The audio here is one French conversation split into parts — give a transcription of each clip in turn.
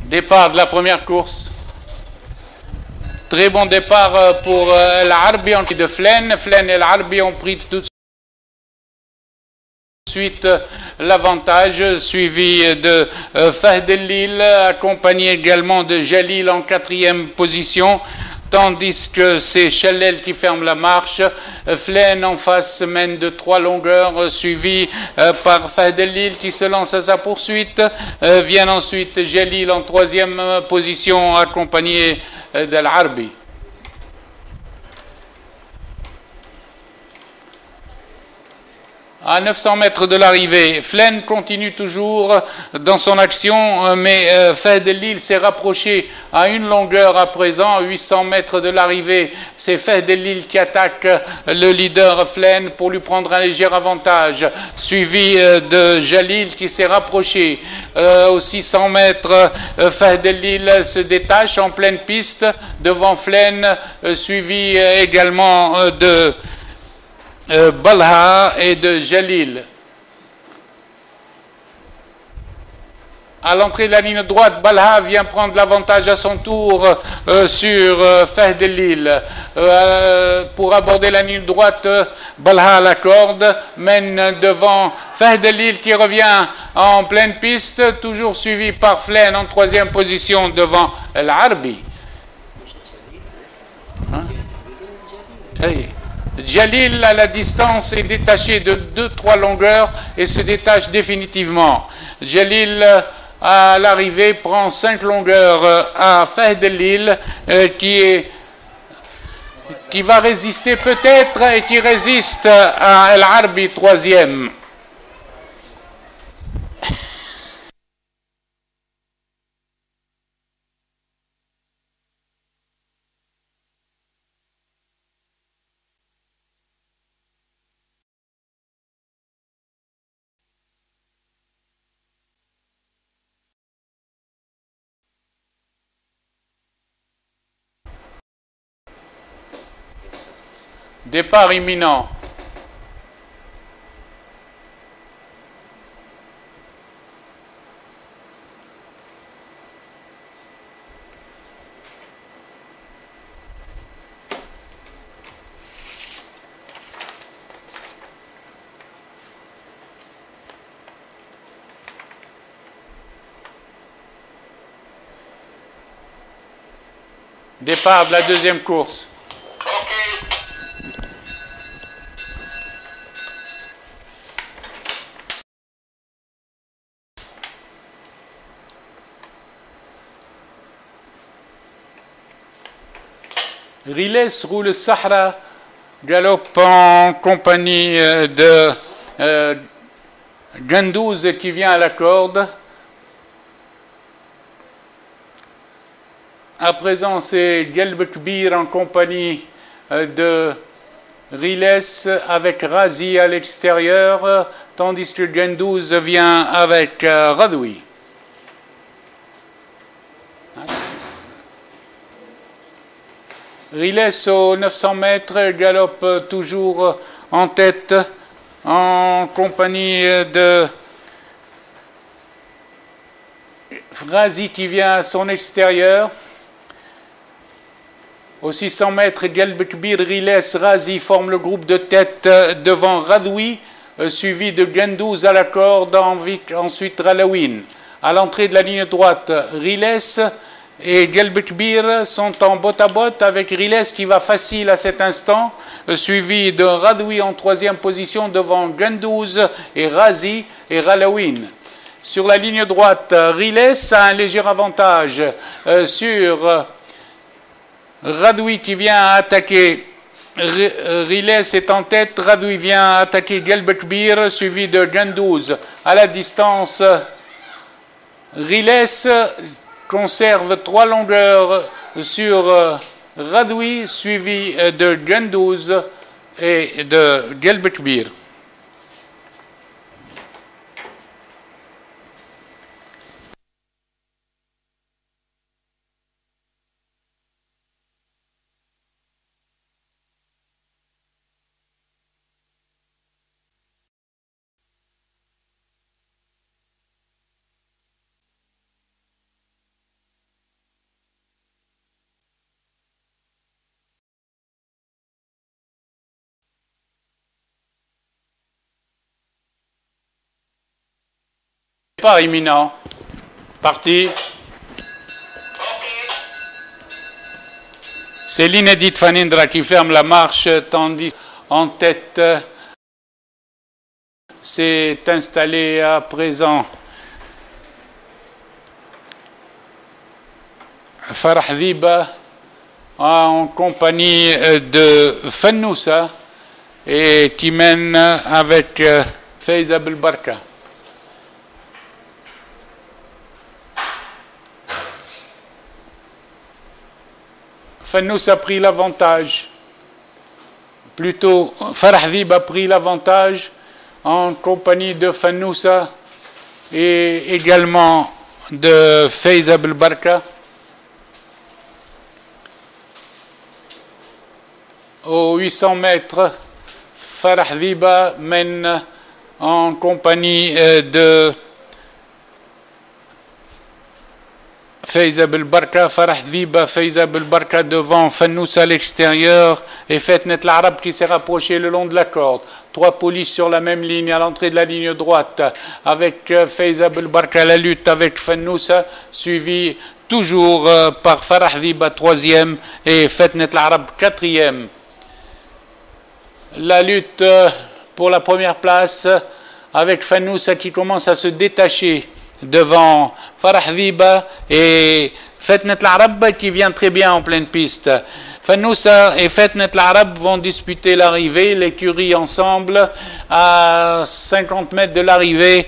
Départ de la première course. Très bon départ pour l'Arbi de Flen. Flen et l'Arbi ont pris tout de suite l'avantage, suivi de Fahd El-Lil, accompagné également de Jalil en quatrième position, tandis que c'est Chalel qui ferme la marche. Flen en face mène de 3 longueurs, suivi par Fahd El-Lil qui se lance à sa poursuite. Vient ensuite Jalil en troisième position, accompagné de l'Arbi. À 900 mètres de l'arrivée, Flen continue toujours dans son action, mais Fahd El-Lil s'est rapproché à une longueur à présent, à 800 mètres de l'arrivée. C'est Fahd El-Lil qui attaque le leader Flen pour lui prendre un léger avantage, suivi de Jalil qui s'est rapproché. Aux 600 mètres, Fahd El-Lil se détache en pleine piste devant Flen, suivi également de Balha et de Jalil. À l'entrée de la ligne droite, Balha vient prendre l'avantage à son tour sur Fahd El-Lil. Pour aborder la ligne droite, Balha à la corde mène devant Fahd El-Lil qui revient en pleine piste, toujours suivi par Flen en troisième position devant l'Arbi. Hein? Hey. Jalil à la distance est détaché de 2-3 longueurs et se détache définitivement. Jalil à l'arrivée prend 5 longueurs à Fahd El-Lil qui va résister peut-être et qui résiste à l'Arbi troisième. Départ imminent. Départ de la deuxième course. Riles roule Sahra, galope en compagnie de Gandouz qui vient à la corde. À présent, c'est Gelb Kbir en compagnie de Riles avec Razi à l'extérieur, tandis que Gandouz vient avec Radoui. Riles aux 900 mètres galope toujours en tête en compagnie de Razi qui vient à son extérieur. Aux 600 mètres, Gelb Kbir, Riles, Razi forment le groupe de tête devant Radoui, suivi de Gandouz à la corde, ensuite Ralawin. À l'entrée de la ligne droite, Riles et Gelb Kbir sont en botte-à-botte avec Riles qui va facile à cet instant, suivi de Radoui en troisième position devant Gandouz et Razi et Ralawin. Sur la ligne droite, Riles a un léger avantage sur Radoui qui vient attaquer. Riles est en tête, Radoui vient attaquer Gelb Kbir, suivi de Gandouz. À la distance, Riles conserve 3 longueurs sur Radoui, suivi de Gandouz et de Gelb Kbir. Pas imminent. Parti. C'est l'inédite Fanindra qui ferme la marche, tandis en tête s'est installé à présent Farah Dhiba en compagnie de Fannousa et qui mène avec Faiza Belbarka. Fannousa a pris l'avantage, plutôt Farah Dhiba a pris l'avantage en compagnie de Fannousa et également de Faiza Belbarka. Aux 800 mètres, Farah Dhiba mène en compagnie de Faiza Belbarka. Farah Dhiba, Faiza Belbarka devant Fannousa à l'extérieur et Fetnet l'Arabe qui s'est rapproché le long de la corde. 3 polices sur la même ligne à l'entrée de la ligne droite avec Faiza Belbarka, la lutte avec Fannousa suivi toujours par Farah Dhiba 3e et Fetnet l'Arabe 4e. La lutte pour la première place avec Fannousa qui commence à se détacher devant Farah Dhiba et Fetnet l'Arab qui vient très bien en pleine piste. Fannousa et Fetnet l'Arab vont disputer l'arrivée, l'écurie ensemble. À 50 mètres de l'arrivée,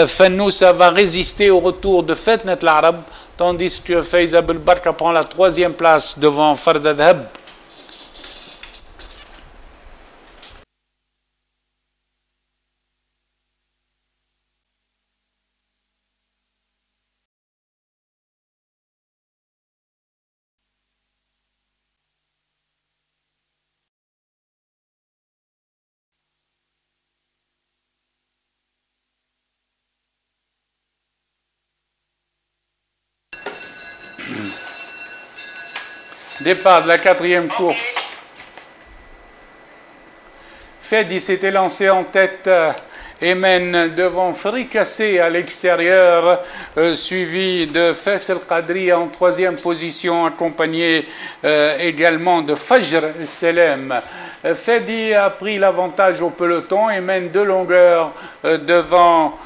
Fannousa va résister au retour de Fetnet l'Arab, tandis que Faiza Belbarka prend la 3e place devant Farda Dhab. Départ de la 4e course. Fedi s'était lancé en tête et mène devant Fricassé à l'extérieur, suivi de Faisal Qadri en 3e position, accompagné également de Fajr Selem. Fedi a pris l'avantage au peloton et mène de longueur devant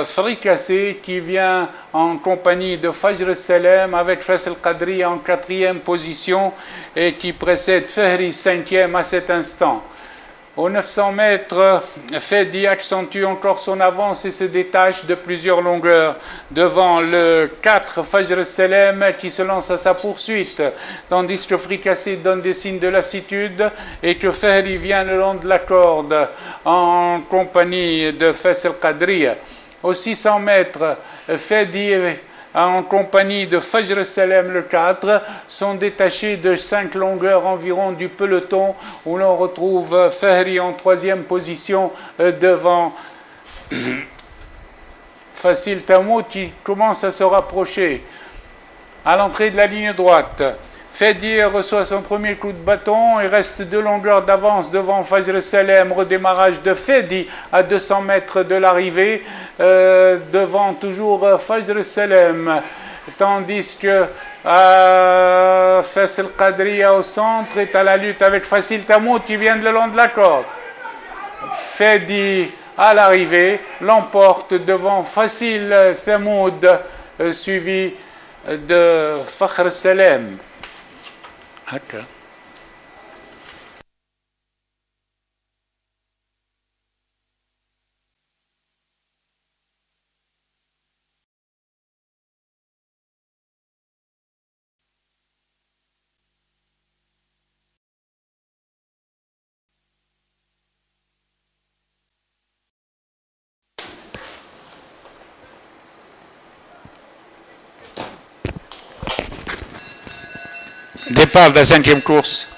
Fricassé qui vient en compagnie de Fajr Selem avec Faisal Qadri en 4e position et qui précède Fahri 5e à cet instant. Aux 900 mètres, Fedi accentue encore son avance et se détache de plusieurs longueurs devant le 4 Fajr Selem qui se lance à sa poursuite, tandis que Fricassé donne des signes de lassitude et que Fahri vient le long de la corde en compagnie de Faisal Qadri. Aux 600 mètres, Fedi en compagnie de Fajr Selem le 4 sont détachés de 5 longueurs environ du peloton où l'on retrouve Fahri en 3e position devant Fasil Tamoud qui commence à se rapprocher. À l'entrée de la ligne droite, Fedi reçoit son premier coup de bâton et reste 2 longueurs d'avance devant Fajr Selem. Redémarrage de Fedi à 200 mètres de l'arrivée, devant toujours Fajr Selem. Tandis que Faisal Qadri au centre est à la lutte avec Fasil Tamoud qui vient de le long de la corde. Fedi à l'arrivée l'emporte devant Fasil Tamoud, suivi de Fajr Selem. Okay. Départ de la 5e course.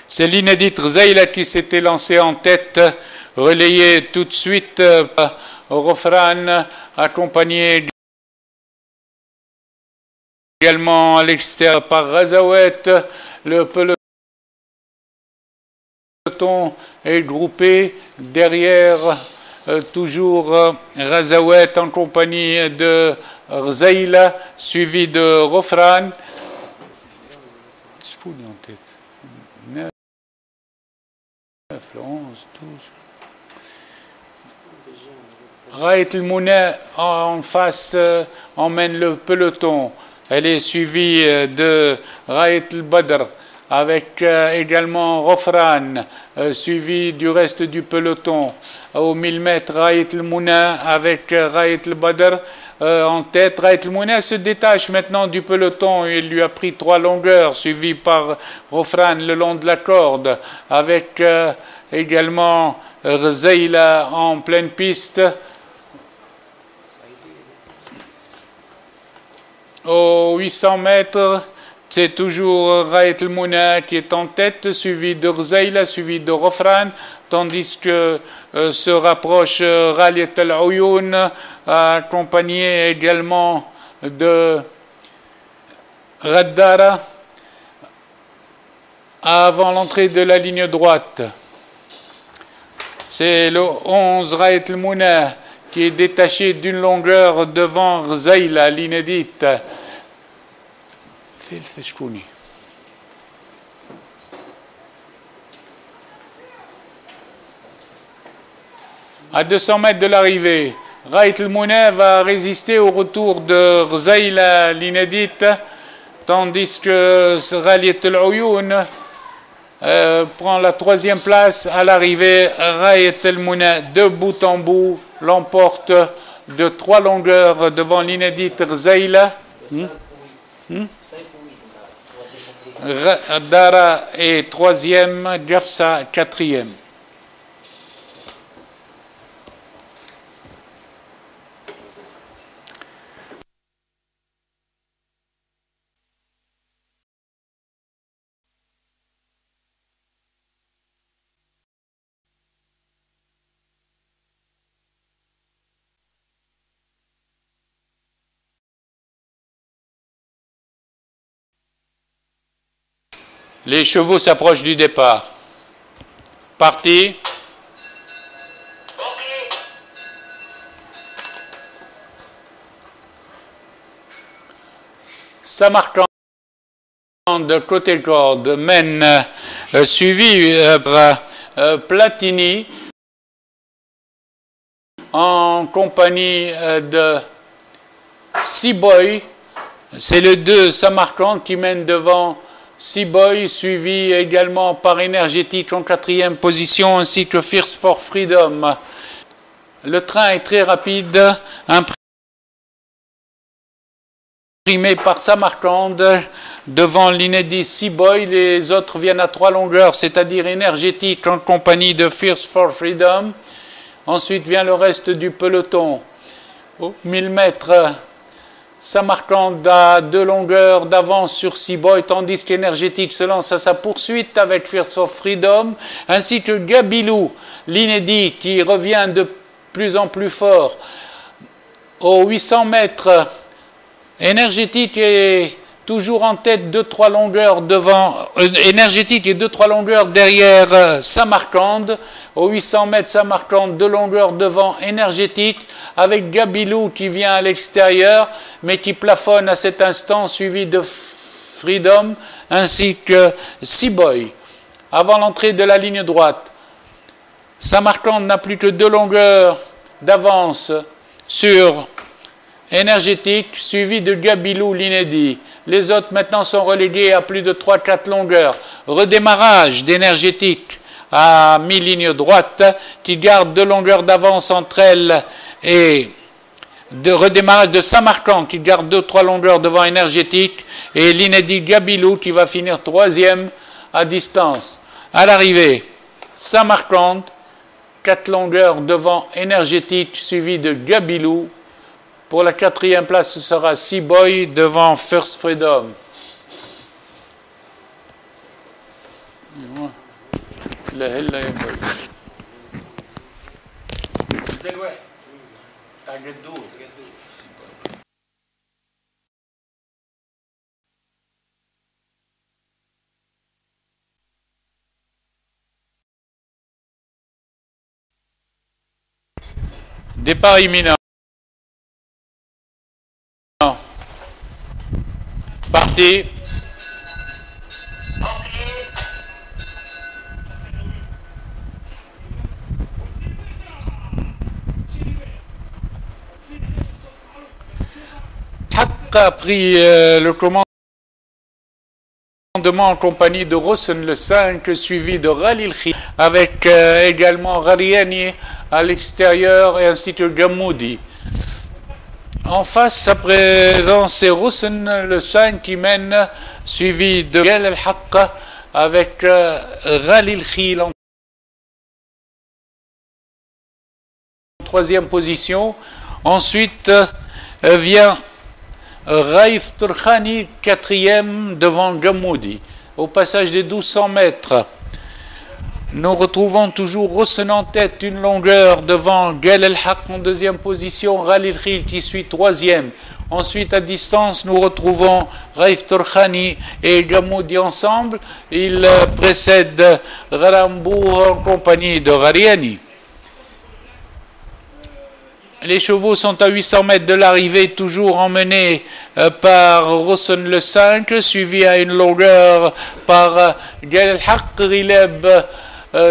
C'est l'inédite Zeyla qui s'était lancée en tête, relayée tout de suite au Rofran, accompagné également à l'extérieur par Razawet. Le peloton peloton est groupé derrière toujours Razawet en compagnie de Rzaïla, suivi de Rofran. Je vous dis en tête. 9, 11, 12. Raït el-Mouna en face emmène le peloton. Elle est suivie de Raït el-Badr avec également Rofran, suivi du reste du peloton. Au 1000 mètres, Raït el-Mouna avec Raït el-Badr en tête. Raït el-Mouna se détache maintenant du peloton. Il lui a pris 3 longueurs, suivi par Rofran le long de la corde, avec également Rzaïla en pleine piste. Aux 800 mètres, c'est toujours Raït el-Mouna qui est en tête, suivi de Rzaïla, suivi de Rofran, tandis que se rapproche Raliet el-Ouyoun, accompagné également de Raddara, avant l'entrée de la ligne droite. C'est le 11 Raït el-Mouna qui est détaché d'une longueur devant Rzaïla, l'inédite. À 200 mètres de l'arrivée, Raït el-Mouna va résister au retour de Rzaïla, l'inédite, tandis que Raliet el-Ouyoun prend la 3e place. À l'arrivée, Raït el-Mouna, de bout en bout, l'emporte de 3 longueurs devant l'inédite Rzaïla. Dara est 3e, Jafsa 4e. Les chevaux s'approchent du départ. Parti. Samarcande de côté corde mène, suivi par Platini en compagnie de Seaboy. C'est le 2 Samarcande qui mène devant Seaboy, suivi également par Énergétique en 4e position, ainsi que Fierce for Freedom. Le train est très rapide, imprimé par Samarcande devant l'inédit Seaboy. Les autres viennent à 3 longueurs, c'est-à-dire Énergétique en compagnie de Fierce for Freedom. Ensuite vient le reste du peloton. 1000 mètres. Samarcande a 2 longueurs d'avance sur Seaboy, tandis qu'Énergétique se lance à sa poursuite avec Fierce of Freedom, ainsi que Gabilou, l'inédit, qui revient de plus en plus fort. Aux 800 mètres, Énergétique est toujours en tête, 2-3 longueurs devant, Énergétique et 2-3 longueurs derrière Samarcande. Aux 800 mètres, Samarcande 2 longueurs devant Énergétique, avec Gabilou qui vient à l'extérieur, mais qui plafonne à cet instant, suivi de Freedom, ainsi que Seaboy. Avant l'entrée de la ligne droite, Samarcande n'a plus que 2 longueurs d'avance sur Énergétique, suivi de Gabilou, l'inédit. Les autres maintenant sont relégués à plus de 3-4 longueurs. Redémarrage d'Énergétique à mi-ligne droite, qui garde 2 longueurs d'avance entre elles, et de redémarrage de Samarcande qui garde 2-3 longueurs devant Énergétique, et l'inédit Gabilou qui va finir 3e à distance. À l'arrivée, Samarcande, 4 longueurs devant Énergétique, suivi de Gabilou. Pour la 4e place, ce sera Seaboy devant First Freedom. Départ imminent. Parti. Haq a pris le commandement en compagnie de Rosen le 5, suivi de Ghalil Khil, avec également Ghariani à l'extérieur et ainsi que Gammoudi. En face, à présent, c'est Rosen le 5 qui mène, suivi de Ghal al-Haq avec Ghalil Khil en troisième position. Ensuite vient Raif Turkhani, quatrième devant Gammoudi. Au passage des 1200 mètres, nous retrouvons toujours Rosen en tête, une longueur devant Ghal al-Haq en deuxième position, Ghalil Khil qui suit troisième. Ensuite, à distance, nous retrouvons Raif Turkhani et Gammoudi ensemble. Ils précèdent Rarambou en compagnie de Ghariani. Les chevaux sont à 800 mètres de l'arrivée, toujours emmenés par Rosen le 5, suivi à une longueur par Ghal al-Haq. Rileb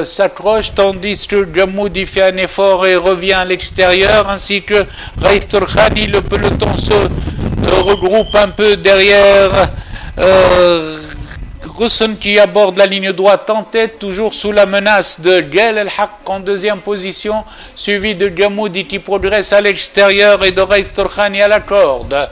s'accroche, tandis que Gammoudi fait un effort et revient à l'extérieur, ainsi que Raif Turkhani. Le peloton se regroupe un peu derrière Rosen qui aborde la ligne droite en tête, toujours sous la menace de Ghal al-Haq en deuxième position, suivi de Gammoudi qui progresse à l'extérieur et de Raif Turkhani à la corde.